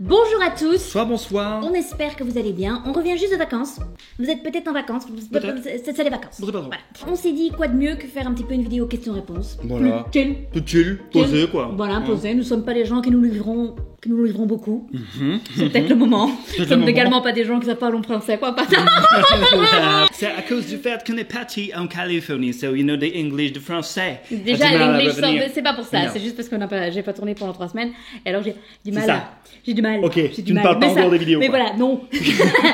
Bonjour à tous. Soit bonsoir. On espère que vous allez bien. On revient juste de vacances. Vous êtes peut-être en vacances. C'est les vacances. Voilà. On s'est dit quoi de mieux que faire un petit peu une vidéo questions-réponses. Voilà. Chill. Chill, posé quoi. Voilà, posé. Nous sommes pas les gens qui nous livrons beaucoup. C'est peut-être le moment. Nous sommes également pas des gens qui savent parler français, quoi. C'est à cause du fait qu'on est parti en Californie, so you know the English, the français. Déjà, l'English, c'est pas pour ça. Non. C'est juste parce que j'ai pas tourné pendant 3 semaines. Et alors j'ai du mal. J'ai du mal. Ok, tu ne parles pas encore des vidéos. Mais quoi. voilà, non.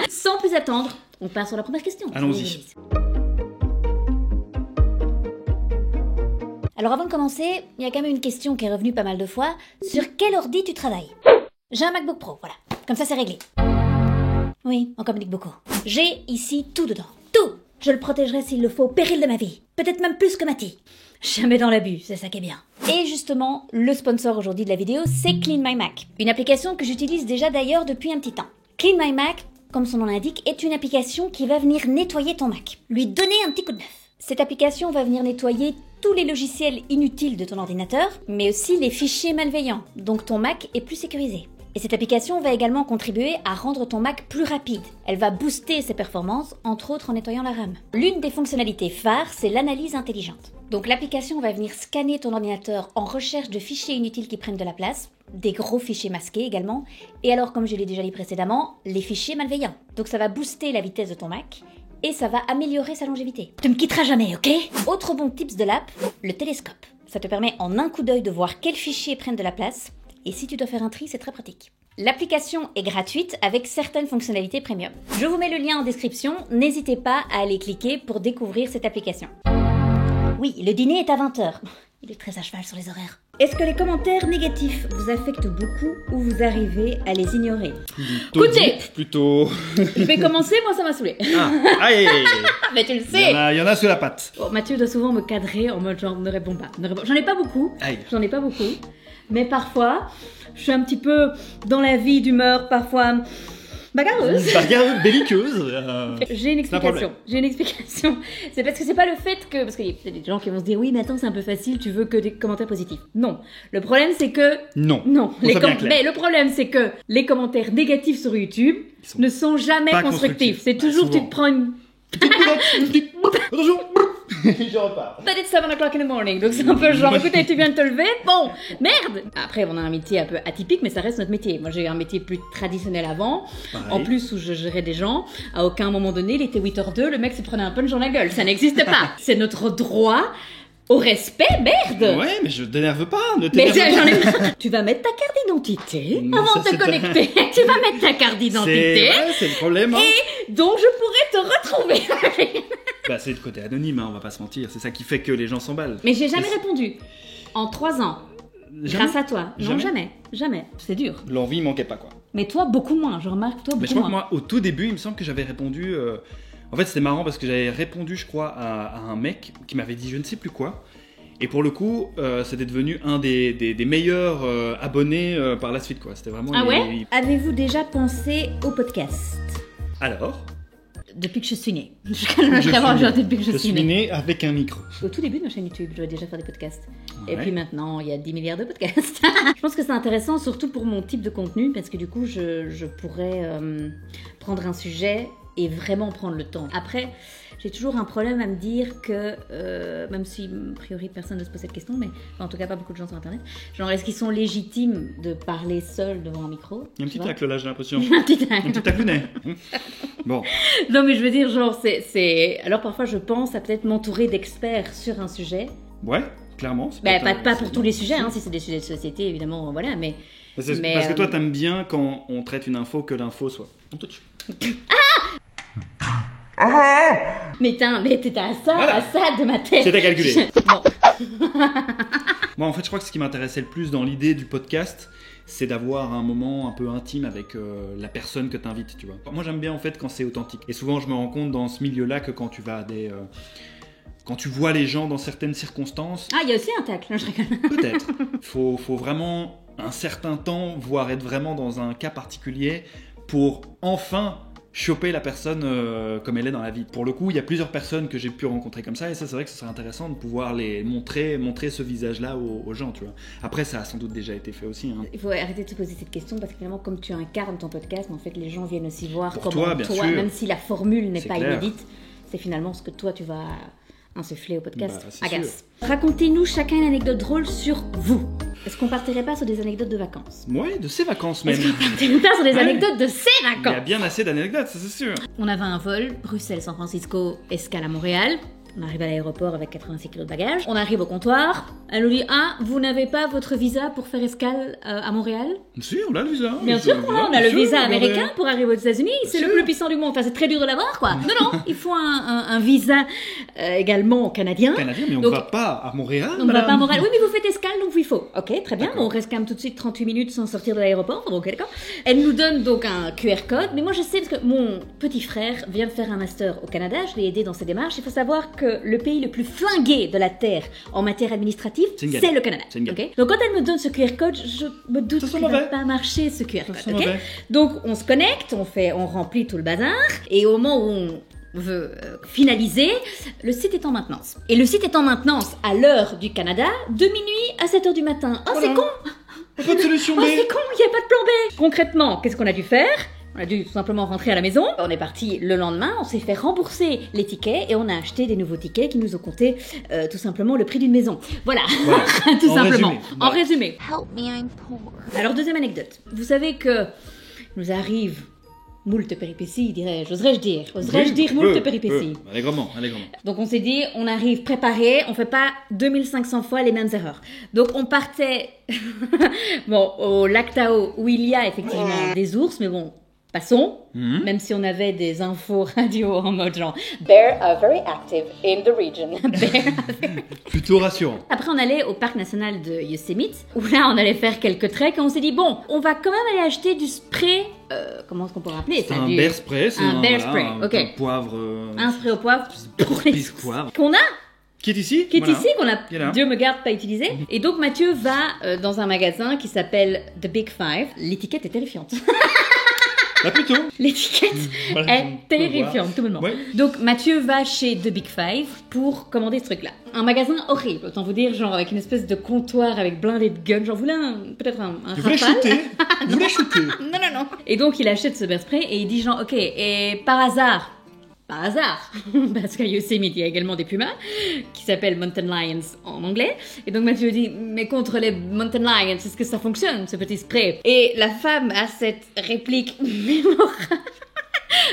Sans plus attendre, on part sur la première question. Allons-y. Alors avant de commencer, il y a quand même une question qui est revenue pas mal de fois. Sur quel ordi tu travailles? J'ai un MacBook Pro, voilà. Comme ça, c'est réglé. Oui, on communique beaucoup. J'ai ici tout dedans. Tout! Je le protégerai s'il le faut, au péril de ma vie. Peut-être même plus que Mathie. Jamais dans l'abus, c'est ça qui est bien. Et justement, le sponsor aujourd'hui de la vidéo, c'est Clean My Mac. Une application que j'utilise déjà d'ailleurs depuis un petit temps. Clean My Mac, comme son nom l'indique, est une application qui va venir nettoyer ton Mac. Lui donner un petit coup de neuf. Cette application va venir nettoyer tous les logiciels inutiles de ton ordinateur, mais aussi les fichiers malveillants, donc ton Mac est plus sécurisé. Et cette application va également contribuer à rendre ton Mac plus rapide. Elle va booster ses performances, entre autres en nettoyant la RAM. L'une des fonctionnalités phares, c'est l'analyse intelligente. Donc l'application va venir scanner ton ordinateur en recherche de fichiers inutiles qui prennent de la place, des gros fichiers masqués également, et alors comme je l'ai déjà dit précédemment, les fichiers malveillants. Donc ça va booster la vitesse de ton Mac, et ça va améliorer sa longévité. Tu me quitteras jamais, ok? Autre bon tips de l'app, le télescope. Ça te permet en un coup d'œil de voir quels fichiers prennent de la place, et si tu dois faire un tri, c'est très pratique. L'application est gratuite avec certaines fonctionnalités premium. Je vous mets le lien en description, n'hésitez pas à aller cliquer pour découvrir cette application. Oui, le dîner est à 20h. Il est très à cheval sur les horaires. Est-ce que les commentaires négatifs vous affectent beaucoup ou vous arrivez à les ignorer? Écoutez, plutôt. Je vais commencer, moi ça m'a saoulé. Aïe. Mais tu le sais. Il y en a sous la patte. Bon, Mathieu doit souvent me cadrer en mode genre ne réponds pas. J'en ai pas beaucoup. Aïe. J'en ai pas beaucoup. Mais parfois, je suis un petit peu dans la vie d'humeur, parfois bagarreuse. Bagarreuse, belliqueuse. J'ai une explication. C'est parce que c'est pas le fait que... Parce qu'il y a des gens qui vont se dire, oui, mais attends, c'est un peu facile, tu veux que des commentaires positifs. Non. Le problème, c'est que... Non. Mais le problème, c'est que les commentaires négatifs sur YouTube ne sont jamais constructifs. C'est toujours, tu te prends une... Attention. Je repars. But it's 7 o'clock in the morning, donc c'est un peu genre, écoutez, tu viens de te lever, bon, merde. Après, on a un métier un peu atypique, mais ça reste notre métier. Moi, j'ai eu un métier plus traditionnel avant, pareil. En plus où je gérais des gens. À aucun moment donné, il était 8h02, le mec se prenait un punch dans la gueule. Ça n'existe pas. C'est notre droit au respect, merde. Ouais, mais je t'énerve pas, ne mais t'énerve pas. j'en ai... Tu vas mettre ta carte d'identité avant de te connecter. Tu vas mettre ta carte d'identité. C'est le problème. Hein. Et donc, je pourrais te retrouver. Bah, c'est le côté anonyme, hein, on va pas se mentir. C'est ça qui fait que les gens s'emballent. Mais j'ai jamais répondu. En 3 ans. Jamais. Grâce à toi. Non, jamais. C'est dur. L'envie manquait pas, quoi. Mais toi, beaucoup moins. Je remarque, toi, Mais beaucoup je crois moins. que moi, au tout début, il me semble que j'avais répondu... En fait, c'était marrant parce que j'avais répondu, je crois, à un mec qui m'avait dit je ne sais plus quoi. Et pour le coup, c'était devenu un des meilleurs abonnés par la suite, quoi. C'était vraiment... Ah ouais? Avez-vous déjà pensé au podcast? Alors? Depuis que je suis née. Depuis que je suis née. Né avec un micro. Au tout début de ma chaîne YouTube, je devais déjà faire des podcasts. Ouais. Et puis maintenant, il y a 10 milliards de podcasts. Je pense que c'est intéressant, surtout pour mon type de contenu, parce que du coup, je pourrais prendre un sujet et vraiment prendre le temps. Après, j'ai toujours un problème à me dire que, même si a priori personne ne se pose cette question, mais en tout cas pas beaucoup de gens sur internet, genre est-ce qu'ils sont légitimes de parler seuls devant un micro? Il y a un petit tacle là, j'ai l'impression. Un petit tacle lunet. Bon. Non mais je veux dire, genre c'est... Alors parfois je pense à peut-être m'entourer d'experts sur un sujet. Ouais, clairement. Bah, pas pour tous les sujets, hein, si c'est des sujets de société évidemment, voilà, mais... Parce que toi t'aimes bien quand on traite une info, que l'info soit... On touche. Mais t'étais à ça de ma tête. C'était calculé. Bon. Moi en fait je crois que ce qui m'intéressait le plus dans l'idée du podcast, c'est d'avoir un moment un peu intime avec la personne que t'invites, tu vois. Moi j'aime bien en fait quand c'est authentique. Et souvent je me rends compte dans ce milieu-là que quand tu vas à des... quand tu vois les gens dans certaines circonstances... Ah, il y a aussi un tacle, je rigole. Peut-être. Faut vraiment un certain temps, voire être vraiment dans un cas particulier pour enfin choper la personne comme elle est dans la vie. Pour le coup, il y a plusieurs personnes que j'ai pu rencontrer comme ça, et ça, c'est vrai que ce serait intéressant de pouvoir les montrer ce visage-là aux gens, tu vois. Après, ça a sans doute déjà été fait aussi. Hein. Il faut arrêter de se poser cette question parce que finalement, comme tu incarnes ton podcast, en fait, les gens viennent aussi voir Pour comment toi, bien sûr. même si la formule n'est C'est pas clair. inédite, c'est finalement ce que toi tu vas insuffler au podcast. Bah, c'est Agace. Racontez-nous chacun une anecdote drôle sur vous. Est-ce qu'on partirait pas sur des anecdotes de vacances? Ouais, de ses vacances même. Est-ce qu'on partirait pas sur des Ouais. anecdotes de ses Il y a vacances? bien assez d'anecdotes, ça c'est sûr. On avait un vol, Bruxelles-San Francisco, escale à Montréal. On arrive à l'aéroport avec 86 kilos de bagages. On arrive au comptoir. Elle nous dit « Ah, vous n'avez pas votre visa pour faire escale à Montréal ?» Si, on a le visa. Bien sûr qu'on a, on a le Bien visa sûr, américain pour arriver aux États-Unis, c'est le sûr. plus puissant du monde. Enfin, c'est très dur de l'avoir, quoi. Non, il faut un visa également canadien. Canadien, mais on ne Donc, va pas à Montréal. on ne va madame. pas à Montréal. Oui, mais vous faites escale, donc il faut. Ok, très bien. D'accord. On reste quand même tout de suite 38 minutes sans sortir de l'aéroport, donc d'accord. Elle nous donne donc un QR code, mais moi je sais parce que mon petit frère vient de faire un master au Canada, je l'ai aidé dans ses démarches. Il faut savoir que le pays le plus flingué de la Terre en matière administrative, C'est une galère. c'est le Canada. C'est une galère. Ok. Donc quand elle me donne ce QR code, je me doute Ça sent qu'il ne va mauvais. pas marcher ce QR Ça code. sent ok. mauvais. Donc on se connecte, on remplit tout le bazar, et au moment où on veut finaliser, le site est en maintenance. Et le site est en maintenance à l'heure du Canada, de minuit à 7h du matin. Oh, Voilà. c'est con! Pas de solution B. Oh, c'est con, il n'y a pas de plan B! Concrètement, qu'est-ce qu'on a dû faire? On a dû tout simplement rentrer à la maison. On est parti le lendemain, on s'est fait rembourser les tickets et on a acheté des nouveaux tickets qui nous ont coûté tout simplement le prix d'une maison. Voilà, Voilà. tout En simplement. résumé, En voilà. résumé. Help me, I'm poor. Alors, deuxième anecdote. Vous savez que nous arrive moult péripéties, oserais-je dire moult péripéties. Allègrement. Donc on s'est dit, on arrive préparé, on fait pas 2500 fois les mêmes erreurs. Donc on partait au lac Tao où il y a effectivement des ours, mais bon, passons. Même si on avait des infos radio en mode genre Bear are very active in the region. Plutôt rassurant. Après on allait au parc national de Yosemite où là on allait faire quelques treks et on s'est dit bon, on va quand même aller acheter du spray. Comment est-ce qu'on pourrait appeler C'est ça? un bear spray, c'est un bear spray, un ok. poivre. Un spray au poivre pour les Pisse poivre. qu'on a. Qui est ici Qui est Voilà. ici, qu'on a, Il est là. Dieu me garde, pas utilisé. Et donc Mathieu va dans un magasin qui s'appelle The Big Five. L'étiquette est terrifiante. Là plutôt. L'étiquette Voilà, on est peut terrifiante, tout le monde. Ouais. Donc Mathieu va chez The Big Five pour commander ce truc-là. Un magasin horrible, autant vous dire, genre avec une espèce de comptoir avec blindé de guns. Genre, vous voulez peut-être un Vous voulez Rafale shooter Vous voulez shooter Non. Et donc il achète ce bear spray et il dit genre, ok, et par hasard, parce qu'à Yosemite, il y a également des pumas qui s'appellent Mountain Lions en anglais. Et donc Mathieu dit, mais contre les Mountain Lions, est-ce que ça fonctionne, ce petit spray? Et la femme a cette réplique mémorable.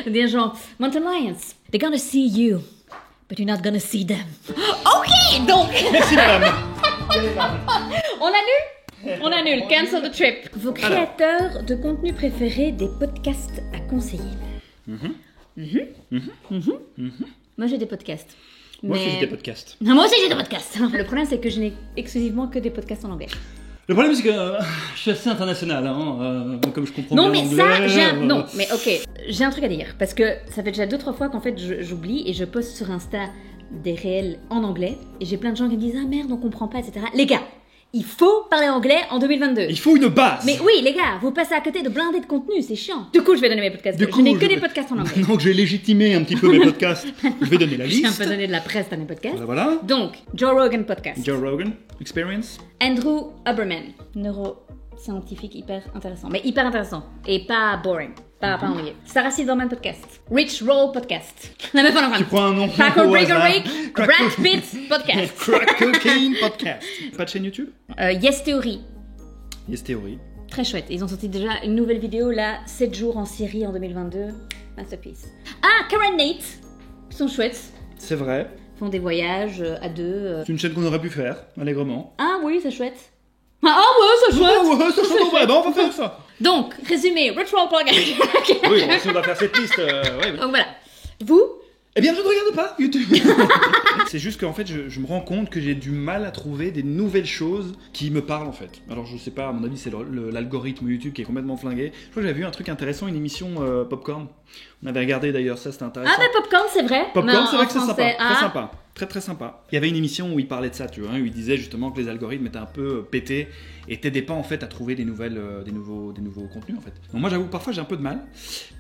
Dire genre, Mountain Lions, they're gonna see you, but you're not gonna see them. Ok, donc, Merci madame. on annule, cancel the trip. Vos créateurs de contenu préférés des podcasts à conseiller. Moi j'ai des podcasts. Moi je Mais- fais des podcasts. Non, moi aussi j'ai des podcasts. Le problème c'est que je n'ai exclusivement que des podcasts en anglais. Le problème c'est que je suis assez international, comme je comprends Non bien mais l'anglais, ça, non mais ok, j'ai un truc à dire parce que ça fait déjà 2-3 fois qu'en fait j'oublie et je poste sur Insta des réels en anglais et j'ai plein de gens qui me disent ah merde on comprend pas etc. Les gars, il faut parler anglais en 2022. Il faut une base. Mais oui les gars, vous passez à côté de blindés de contenu, c'est chiant. Du coup je vais donner mes podcasts. Du je coup, n'ai que je des vais- podcasts en anglais. Maintenant que j'ai légitimé un petit peu mes podcasts, je vais donner la J'ai un liste. peu donné de la presse dans mes podcasts. Voilà. Donc Joe Rogan podcast. Joe Rogan, Experience. Andrew Huberman, neuroscientifique hyper intéressant, mais hyper intéressant et pas boring, pas ennuyé. Sarah Silverman podcast, Rich Roll podcast. Non mais pas Tu prends un nom Paco au hasard. Rick, Brad Pitt podcast. Crack Cocaine Podcast. Pas de chaîne YouTube Yes Theory, Yes Theory. très chouette. Ils ont sorti déjà une nouvelle vidéo là, 7 jours en Syrie en 2022. Masterpiece. Ah, Karen Nate, ils sont chouettes. C'est vrai. Font des voyages à deux. C'est une chaîne qu'on aurait pu faire, allègrement. Ah oui, c'est chouette. Ah ouais, c'est chouette. Oh, ouais, ça change en vrai. Bon, on va faire ça. Donc, résumé, Rich Roll podcast. Oui, bon, si on va faire cette liste, ouais. Donc voilà. Vous, Eh bien, je ne regarde pas YouTube. C'est juste qu'en fait, je me rends compte que j'ai du mal à trouver des nouvelles choses qui me parlent en fait. Alors, je sais pas, à mon avis, c'est l'algorithme YouTube qui est complètement flingué. Je crois que j'avais vu un truc intéressant, une émission Popcorn. On avait regardé d'ailleurs, ça c'était intéressant. ah mais Popcorn c'est vrai. Popcorn, Mais c'est vrai que c'est français, sympa. Très sympa. Très très sympa. Il y avait une émission où il parlait de ça, tu vois, où il disait justement que les algorithmes étaient un peu pétés et t'aidaient pas en fait à trouver des nouveaux contenus en fait. Donc moi j'avoue parfois j'ai un peu de mal,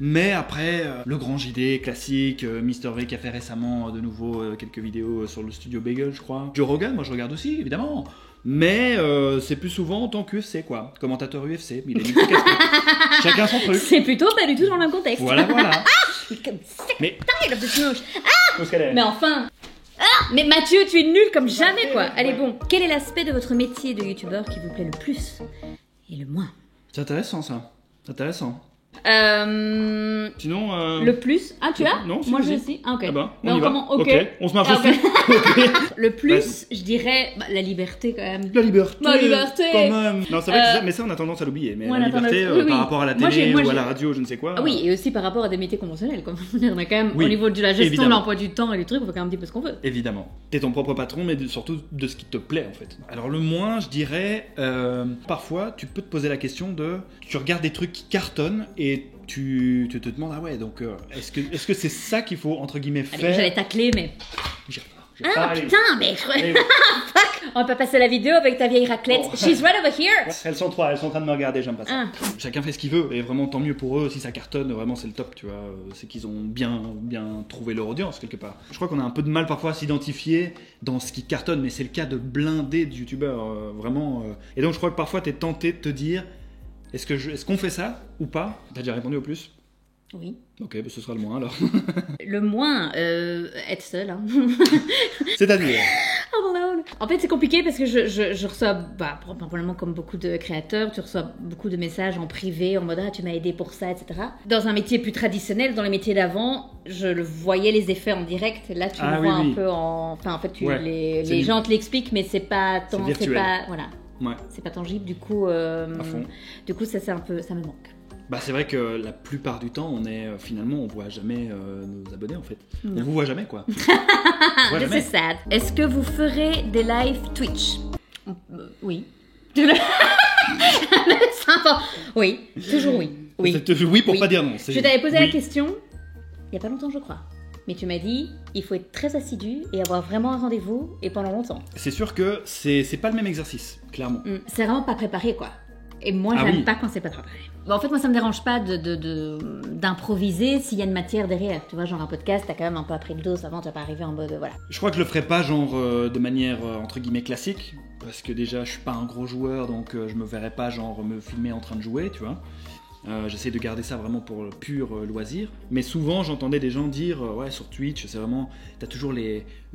mais après le grand JD classique, Mister V qui a fait récemment de nouveau quelques vidéos sur le studio Bagel je crois. Joe Rogan, moi je regarde aussi évidemment. Mais c'est plus souvent en tant qu'UFC quoi, commentateur UFC, il est du tout casquette. Chacun son truc. C'est plutôt pas du tout dans le même contexte. Voilà. Mais tired of the smooch. Où est-ce qu'elle est Mais enfin. Mais Mathieu, tu es nul comme jamais quoi. Allez bon, quel est l'aspect de votre métier de youtubeur qui vous plaît le plus et le moins? C'est intéressant ça. Intéressant. Sinon. Le plus. Ah, tu as? Non, moi vas-y. je sais. Ah, ok. Ah bah, mais on y va. comment? Ok. On se marche Ah, dessus. ok. Ok. Le plus, je dirais la liberté quand même. La liberté. La liberté. Quand même. Non, c'est vrai que ça, mais ça on a tendance à l'oublier. Mais Ouais, la on a tendance- liberté oui, oui. par rapport à la Moi, télé moi, ou à j'ai- la radio, je ne sais quoi. Ah oui, et aussi par rapport à des métiers conventionnels. Comme on a quand même, Oui, au niveau de la gestion de évidemment. l'emploi du temps et du truc, on fait quand même un petit peu ce qu'on veut. Évidemment. T'es ton propre patron, mais surtout de ce qui te plaît en fait. Alors le moins, je dirais, parfois tu peux te poser la question de, tu regardes des trucs qui cartonnent et tu te demandes, ah ouais, donc est-ce que c'est ça qu'il faut entre guillemets Allez, faire? j'allais tacler, mais. J'ai Ah pas- putain, mais. Allez. Fuck. On peut passer la vidéo avec ta vieille raclette. Oh. She's right over here. Elles sont trois, elles sont en train de me regarder, j'aime pas ça. Ah. Chacun fait ce qu'il veut, et vraiment tant mieux pour eux, si ça cartonne, vraiment c'est le top, tu vois, c'est qu'ils ont bien trouvé leur audience quelque part. Je crois qu'on a un peu de mal parfois à s'identifier dans ce qui cartonne, mais c'est le cas de blindés de youtubeurs, vraiment. Et donc je crois que parfois t'es tenté de te dire, est-ce qu'on fait ça ou pas? T'as déjà répondu au plus? Oui. Ok, bah ce sera le moins alors. Le moins, être seul. Hein. C'est-à-dire Oh non. En fait, c'est compliqué parce que je reçois, probablement comme beaucoup de créateurs, tu reçois beaucoup de messages en privé en mode ah, tu m'as aidé pour ça, etc. Dans un métier plus traditionnel, dans les métiers d'avant, je le voyais les effets en direct. Là, tu Ah le oui, vois oui. un peu en. Enfin, en fait, Ouais, les gens te l'expliquent, mais c'est pas C'est virtuel. voilà, Ouais, c'est pas tangible. Du coup, à fond. ça c'est un peu, ça me manque. Bah c'est vrai que la plupart du temps, finalement, on voit jamais nos abonnés en fait. Non. On vous voit jamais quoi. On vous voit This jamais. is sad. Est-ce que vous ferez des live Twitch? Oui. Sympa. Oui, toujours oui. Oui. Oui pour Oui. pas dire non. Je t'avais posé oui. la question il y a pas longtemps, je crois. Mais tu m'as dit, il faut être très assidu et avoir vraiment un rendez-vous et pendant longtemps. C'est sûr que c'est pas le même exercice, clairement. C'est vraiment pas préparé, quoi. Et moi, Ah j'aime oui. pas quand c'est pas préparé. En fait, moi, ça me dérange pas d'improviser s'il y a une matière derrière. Tu vois, genre un podcast, t'as quand même un peu appris le dos avant, tu vas pas arriver en mode voilà. Je crois que je le ferai pas genre de manière entre guillemets classique, parce que déjà je suis pas un gros joueur, donc je me verrai pas genre me filmer en train de jouer, tu vois. J'essaie de garder ça vraiment pour le pur loisir. Mais souvent, j'entendais des gens dire ouais, sur Twitch, c'est vraiment. T'as toujours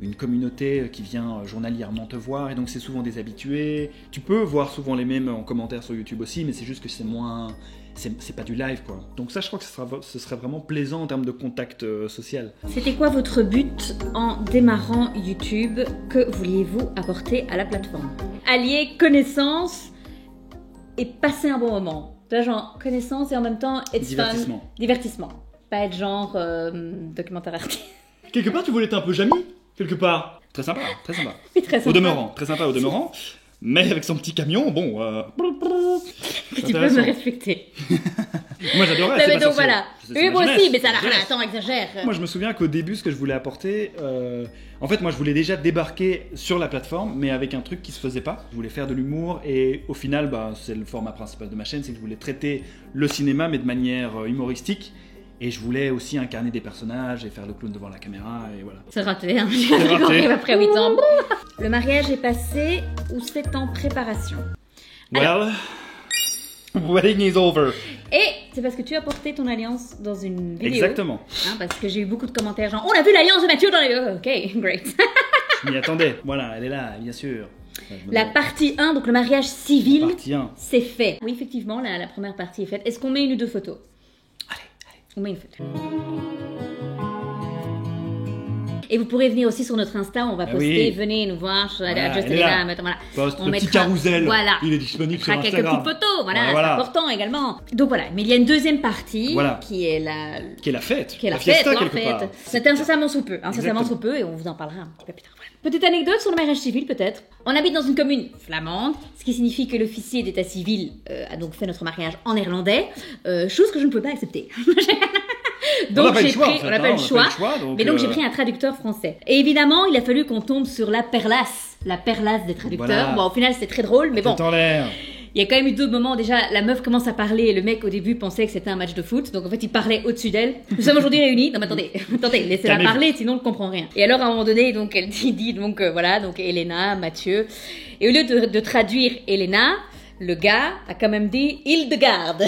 une communauté qui vient journalièrement te voir, et donc c'est souvent des habitués. Tu peux voir souvent les mêmes en commentaire sur YouTube aussi, mais c'est juste que c'est moins. C'est pas du live, quoi. Donc, ça, je crois que ce serait vraiment plaisant en termes de contact social. C'était quoi votre but en démarrant YouTube? Que vouliez-vous apporter à la plateforme? Allier connaissance et passer un bon moment. Tu vois, genre connaissance et en même temps it's Divertissement. fun. Divertissement. Pas être genre documentaire artistique. Quelque part, tu voulais être un peu Jamy, quelque part. Très sympa, très sympa. Oui, très sympa. Au demeurant, très sympa au demeurant. Mais avec son petit camion, bon. Tu peux me intéressant. respecter. Moi, j'adorais. Mais c'est donc pas voilà. c'est Oui, ma moi jeunesse, aussi, mais ça c'est n'a ma rien. jeunesse. Attends, exagère. Moi, je me souviens qu'au début, ce que je voulais apporter, en fait, moi, je voulais déjà débarquer sur la plateforme, mais avec un truc qui se faisait pas. Je voulais faire de l'humour, et au final, bah, c'est le format principal de ma chaîne, c'est que je voulais traiter le cinéma, mais de manière humoristique. Et je voulais aussi incarner des personnages et faire le clown devant la caméra, et voilà. C'est raté, hein. raté. Après 8 ans. Le mariage est passé ou c'est en préparation? Well, wedding is over. Et c'est parce que tu as porté ton alliance dans une vidéo. Exactement. Hein, parce que j'ai eu beaucoup de commentaires genre on a vu l'alliance de Mathieu dans les... Ok, great. Je m'y attendais. Voilà, elle est là, bien sûr. La partie 1, donc le mariage civil, Partie 1. c'est fait. Oui, effectivement, la première partie est faite. Est-ce qu'on met une ou deux photos? Allez. On met une photo. Et vous pourrez venir aussi sur notre Insta, on va Ah poster, oui. venez nous voir, Voilà, Just elle est là. voilà. Poste On le petit mettra- carrousel. Voilà. Il est disponible On sur fera quelques Instagram. petites photos, voilà, Voilà. c'est important également. Donc voilà, mais il y a une deuxième partie Voilà. qui est la... Qui est la fête. Qui est la fiesta, fête, en quelque part. fait. C'était incessamment sous peu, incessamment Exactement. sous peu, et on vous en parlera un petit peu plus tard. Voilà. Petite anecdote sur le mariage civil, peut-être. On habite dans une commune flamande, ce qui signifie que l'officier d'état civil a donc fait notre mariage en néerlandais, chose que je ne peux pas accepter. On n'a pas eu le j'ai choix, pris, en fait, on n'a pas eu le choix. donc, Mais donc j'ai pris un traducteur français. Et évidemment, il a fallu qu'on tombe sur la perlasse des traducteurs. Voilà. Bon, au final, c'était très drôle, mais bon. Tout en l'air. Il y a quand même eu 2 moments. Déjà, la meuf commence à parler et le mec, au début, pensait que c'était un match de foot. Donc, en fait, il parlait au-dessus d'elle. Nous sommes aujourd'hui réunis. Non, mais attendez, laissez-la Calmez-vous. parler, sinon on ne comprend rien. Et alors, à un moment donné, donc, elle dit donc, voilà, donc, Elena, Mathieu. Et au lieu de traduire Elena, le gars a quand même dit Hildegarde.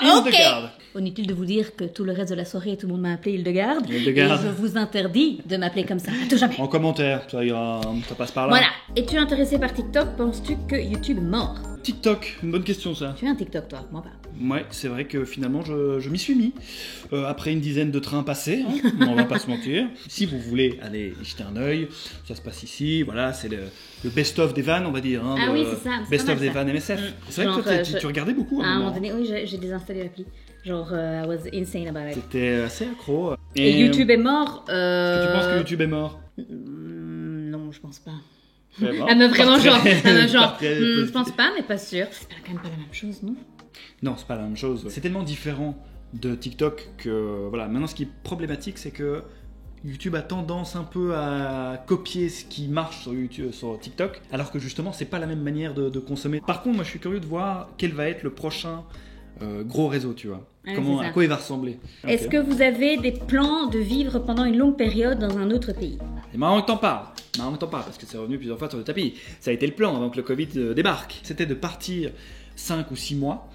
Hildegarde. Inutile de vous dire que tout le reste de la soirée, tout le monde m'a appelé Hildegarde. Hildegarde. Et je vous interdis de m'appeler comme ça. À tout jamais. En commentaire, ça ira, ça passe par là. Voilà. Es-tu intéressé par TikTok? Penses-tu que YouTube est mort? TikTok, une bonne question ça. Tu as un TikTok, toi? Moi pas. Ouais, c'est vrai que finalement je m'y suis mis. Après une dizaine de trains passés, hein, on va pas se mentir. Si vous voulez aller y jeter un œil, ça se passe ici, voilà, c'est le best-of des vannes, on va dire. Hein, Ah oui, c'est ça. C'est pas Best-of mal, des ça. vannes MSF. C'est vrai Genre, que toi, tu regardais beaucoup À à un un moment moment. donné, oui, j'ai désinstallé l'appli. Genre, I was insane about it. C'était assez accro. Et YouTube est mort. Tu penses que YouTube est mort? Non, je pense pas. Ouais, bon, Elle me vraiment pas genre, très- elle me pas genre, très je positif. pense pas, mais pas sûr. C'est quand même pas la même chose, non? Non, c'est pas la même chose. C'est tellement différent de TikTok que voilà. Maintenant, ce qui est problématique, c'est que YouTube a tendance un peu à copier ce qui marche sur YouTube, sur TikTok, alors que justement, c'est pas la même manière de consommer. Par contre, moi, je suis curieux de voir quel va être le prochain gros réseau, tu vois. Ouais, Comment, c'est ça. à quoi il va ressembler. Est-ce Ok. que vous avez des plans de vivre pendant une longue période dans un autre pays? Et marrant que t'en parles. Marrant que t'en parles, parce que c'est revenu plusieurs fois sur le tapis. Ça a été le plan avant que le Covid débarque. C'était de partir 5 ou 6 mois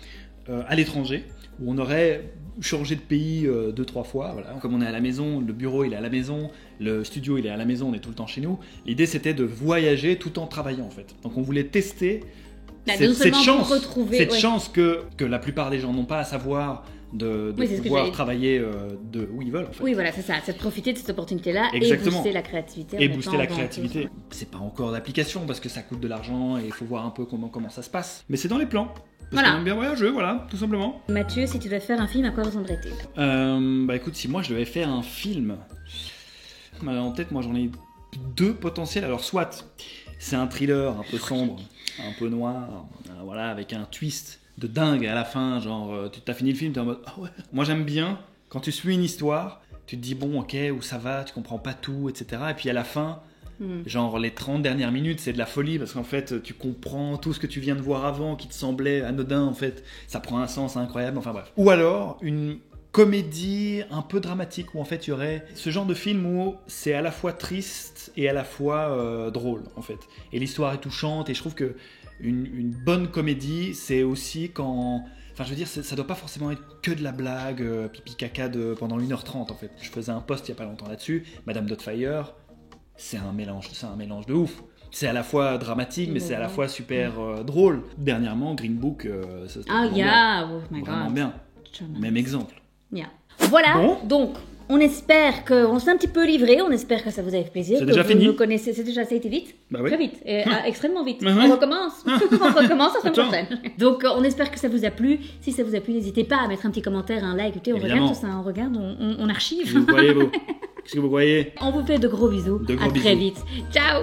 à l'étranger, où on aurait changé de pays 2-3 fois. Voilà. Comme on est à la maison, le bureau il est à la maison, le studio il est à la maison, on est tout le temps chez nous. L'idée c'était de voyager tout en travaillant en fait. Donc on voulait tester Bah, cette, non cette seulement chance, pour retrouver, cette ouais. chance que la plupart des gens n'ont pas, à savoir de Oui, c'est ce que pouvoir j'allais- travailler de où ils veulent en fait. Oui, voilà, c'est ça. C'est de profiter de cette opportunité-là et Exactement. booster la créativité. en Et étant booster la dans- créativité. C'est pas encore d'application parce que ça coûte de l'argent et il faut voir un peu comment ça se passe. Mais c'est dans les plans. Parce Voilà. qu'on aime bien voyager, voilà, tout simplement. Mathieu, si tu devais faire un film, à quoi ressemblerait-il? Bah écoute, si moi je devais faire un film, en tête, moi j'en ai 2 potentiels. Alors soit c'est un thriller un peu sombre, un peu noir, voilà, avec un twist de dingue à la fin, genre tu t'as fini le film, t'es en mode ah ouais. Moi j'aime bien quand tu suis une histoire, tu te dis bon ok où ça va, tu comprends pas tout, etc. Et puis à la fin, genre les 30 dernières minutes c'est de la folie parce qu'en fait tu comprends tout ce que tu viens de voir avant qui te semblait anodin, en fait ça prend un sens incroyable, enfin bref. Ou alors une comédie un peu dramatique où en fait il y aurait ce genre de film où c'est à la fois triste et à la fois drôle en fait. Et l'histoire est touchante et je trouve que une bonne comédie c'est aussi quand... Enfin je veux dire ça doit pas forcément être que de la blague pipi caca pendant 1h30 en fait. Je faisais un post il y a pas longtemps là-dessus, Madame Doubtfire, c'est un mélange de ouf. C'est à la fois dramatique mais c'est à la fois super drôle. Dernièrement Green Book ça c'était Ah, vraiment yeah, oh my bien. Vraiment god. bien. Même exemple. Yeah. Voilà, Bon. donc on espère qu'on s'est un petit peu livré, on espère que ça vous a fait plaisir. C'est que déjà vous fini. nous connaissez, c'est déjà, ça a été vite. Bah oui. Très vite, et, extrêmement vite. Ouais. On recommence, on recommence la semaine Attends. prochaine. Donc on espère que ça vous a plu. Si ça vous a plu, n'hésitez pas à mettre un petit commentaire, un like, écoutez, on Évidemment. regarde tout ça, on regarde, on archive. Qu'est-ce que vous croyez, vous? Qu'est-ce que vous croyez? On vous fait de gros bisous, De gros à très bisous. vite. Ciao.